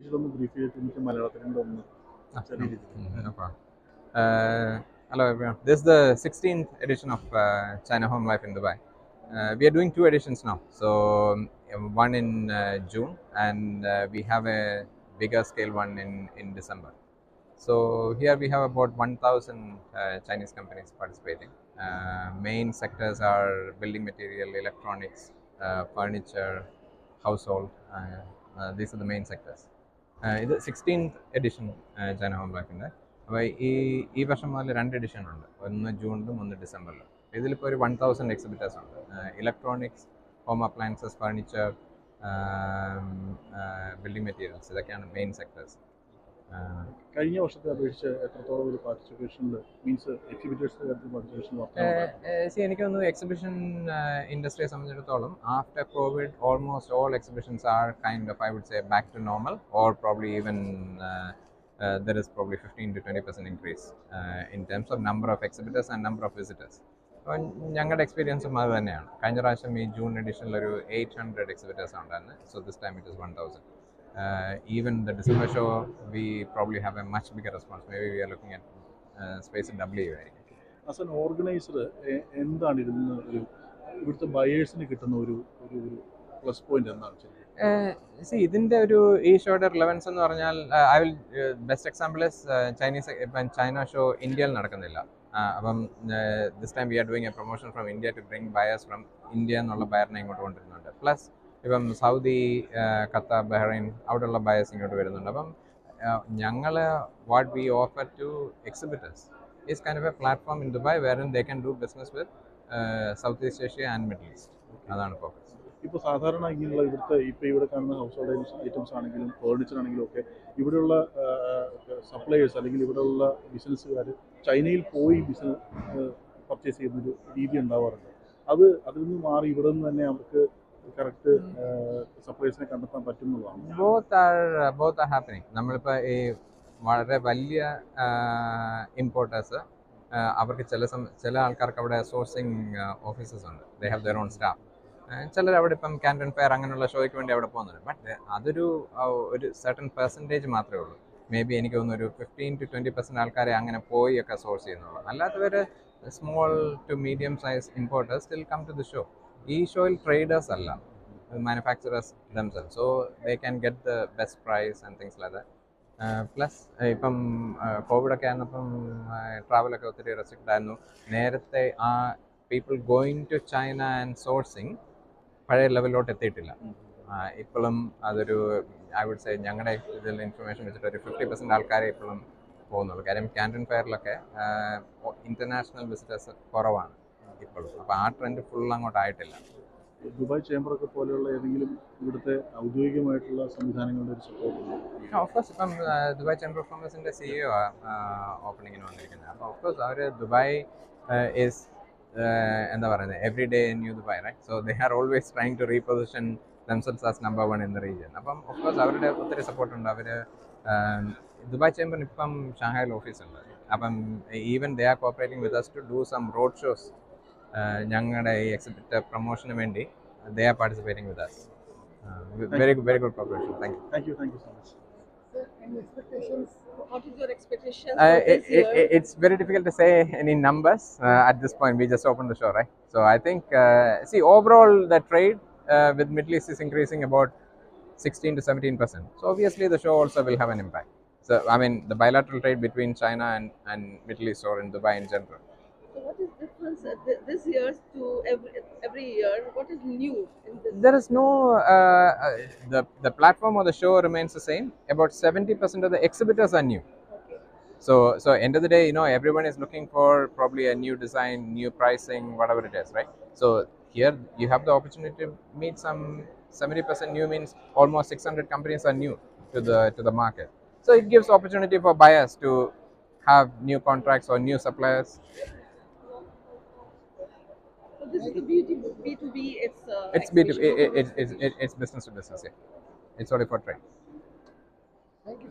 No problem. Hello everyone. This is the 16th edition of China Home Life in Dubai. We are doing two editions now. So one in June, and we have a bigger scale one in December. So here we have about 1,000 Chinese companies participating. Main sectors are building material, electronics, furniture, household. These are the main sectors. ഇത് 16th edition China home ലൈഫിൻ്റെ. അപ്പോൾ ഈ വർഷം മുതൽ 2 edition ഉണ്ട്, ഒന്ന് ജൂണിലും ഒന്ന് ഡിസംബറിലും. ഇതിലിപ്പോൾ ഒരു 1,000 എക്സിബിറ്റേഴ്സ് ഉണ്ട്. Electronics, home appliances, furniture, building materials, ഇതൊക്കെയാണ് മെയിൻ സെക്ടേഴ്സ്. കഴിഞ്ഞ വർഷത്തെ അപേക്ഷിച്ച് എത്രത്തോളം ഒരു പാർട്ടിസിപ്പേഷനിൽ മീൻസ് എക്സിബിറ്റേഴ്സിൻ്റെ കാര്യത്തിൽ പാർട്ടിസിപ്പേഷൻ എനിക്ക് തോന്നുന്നു എക്സിബിഷൻ ഇൻഡസ്ട്രിയെ സംബന്ധിച്ചിടത്തോളം after covid almost all exhibitions are kind of I would say back to normal, or probably even there is probably 15 to 20% increase in terms of number of exhibitors and number of visitors. അപ്പോൾ ഞങ്ങളുടെ എക്സ്പീരിയൻസും അത് തന്നെയാണ്. കഴിഞ്ഞ പ്രാവശ്യം ഈ June എഡിഷനിൽ ഒരു 800 exhibitors ഉണ്ടായിരുന്നു. So this time it is 1,000. Even the December show, we probably have a much bigger response. Maybe we are looking at space in W. As an organiser എന്താണ് ഇതിന് ഇവിടുത്തെ ബയേഴ്സിന് കിട്ടുന്ന ഒരു പ്ലസ് പോയിന്റ് എന്താണ്? ഇതിൻ്റെ ഈ ഷോയുടെ റിലവൻസ് എന്ന് പറഞ്ഞാൽ, I will best example is ഇപ്പം ചൈന ഷോ ഇന്ത്യയിൽ നടക്കുന്നില്ല. അപ്പം this time we are doing a promotion from India to bring buyers from India എന്നുള്ള ബയറിനെ ഇങ്ങോട്ട് കൊണ്ടുവരുന്നുണ്ട്. പ്ലസ് ഇപ്പം സൗദി, ഖത്തർ, ബഹ്റൈൻ അവിടെയുള്ള ബയേഴ്സ് ഇങ്ങോട്ട് വരുന്നുണ്ട്. അപ്പം ഞങ്ങൾ what we offer to exhibitors is kind of a platform in Dubai wherein they can do business with South East Asia and Middle East. അതാണ് ഫോക്കസ്. ഇപ്പോൾ സാധാരണ ഇങ്ങനെയുള്ള ഇവിടെ കാണുന്ന ഹൗസ് ഹോൾഡ് ഐറ്റംസ് ആണെങ്കിലും ഫേർണിച്ചർ ആണെങ്കിലും ഒക്കെ ഇവിടെയുള്ള സപ്ലയേഴ്സ് അല്ലെങ്കിൽ ഇവിടെയുള്ള ബിസിനസ്സുകാർ ചൈനയിൽ പോയി ബിസിനസ് പർച്ചേസ് ചെയ്യുന്നൊരു രീതി ഉണ്ടാവാറുണ്ട്. അതിൽ നിന്ന് മാറി ഇവിടെ നിന്ന് തന്നെ അവർക്ക് കറക്റ്റ് സപ്ലൈസിനെ കണ്ടെത്താൻ പറ്റുന്നതാണ്. Both are happening. നമ്മളിപ്പോൾ ഈ വളരെ വലിയ ഇമ്പോർട്ടേഴ്സ്, അവർക്ക് ചില ആൾക്കാർക്ക് അവിടെ സോഴ്സിങ് ഓഫീസസ് ഉണ്ട്. They have their own staff. ചിലർ അവിടെ ഇപ്പം ക്യാൻറ്റൺ ഫെയർ അങ്ങനെയുള്ള ഷോയ്ക്ക് വേണ്ടി അവിടെ പോകുന്നുണ്ട്. ബട്ട് അതൊരു സർട്ടൻ പെർസെൻറ്റേജ് മാത്രമേ ഉള്ളൂ. മേ ബി എനിക്ക് തോന്നുന്നു ഒരു 15 to 20% ആൾക്കാരെ അങ്ങനെ പോയി ഒക്കെ സോഴ്സ് ചെയ്യുന്നുള്ളൂ. അല്ലാത്തവർ small to medium size importers still come to the show. ഈ ഷോയിൽ ട്രേഡേഴ്സ് അല്ല, manufacturers themselves, so they can get the best price and things like that. Plus ഇപ്പം കോവിഡൊക്കെ ആയിരുന്നപ്പം ട്രാവലൊക്കെ ഒത്തിരി റെസ്ട്രിക്റ്റ് ആയിരുന്നു. നേരത്തെ ആ people going to China and sourcing പഴയ ലെവലിലോട്ട് എത്തിയിട്ടില്ല. ഇപ്പോഴും അതൊരു ഐ വുഡ് സേ ഞങ്ങളുടെ ഇതിൽ ഇൻഫർമേഷൻ വെച്ചിട്ട് ഒരു 50% ആൾക്കാരെ ഇപ്പോഴും പോകുന്നുള്ളൂ. കാര്യം ക്യാൻറ്റൺ ഫെയറിലൊക്കെ ഇൻ്റർനാഷണൽ വിസിറ്റേഴ്സ് കുറവാണ് ഇപ്പോഴും. അപ്പോൾ ആ ട്രെൻഡ് ഫുൾ അങ്ങോട്ട് ആയിട്ടില്ല. ദുബായ് ചേംബറൊക്കെ പോലെയുള്ള ഏതെങ്കിലും ഇവിടുത്തെ ഔദ്യോഗികമായിട്ടുള്ള സംവിധാനങ്ങളുടെ ഒരു സപ്പോർട്ട്? ഓഫ്കോഴ്സ് ഇപ്പം ദുബായ് ചേംബർ ഓഫ് കൊമേഴ്സിൻ്റെ CEO ഓപ്പണിങ്ങിന് വന്നിരിക്കുന്നത്. അപ്പോൾ ഓഫ്കോഴ്സ് അവർ ദുബായ് ഈസ് എന്താ പറയുന്നത്, every day new Dubai, right? So they are always trying to reposition themselves as number 1 in the region. അപ്പം ഓഫ്കോഴ്സ് അവരുടെ ഒത്തിരി സപ്പോർട്ടുണ്ട്. അവർ ദുബായ് ചേംബറിന് ഇപ്പം ഷാങ്ഹായിൽ ഓഫീസുണ്ട്. അപ്പം even they are cooperating with us to do some road shows. ഞങ്ങളുടെ ഈ exhibit പ്രൊമോഷന് വേണ്ടി they are participating with us. Very good cooperation. Thank you so much. Any expectations? What is your expectation? It's very difficult to say any numbers at this point. We just opened the show, right? So I think see, overall the trade with Middle East is increasing about 16 to 17%. So obviously the show also will have an impact. So I mean the bilateral trade between China and Middle East, or in Dubai in general. So what is difference this year to every year? What is new in this? There is no the platform or the show remains the same. About 70% of the exhibitors are new. Okay. So end of the day, everyone is looking for probably a new design, new pricing, whatever it is, right? So here you have the opportunity to meet some 70% new, means almost 600 companies are new to the market. So it gives opportunity for buyers to have new contracts or new suppliers. So this is the B2B. It's B2B. It's business to business. Yeah, it's only for trade. Thank you.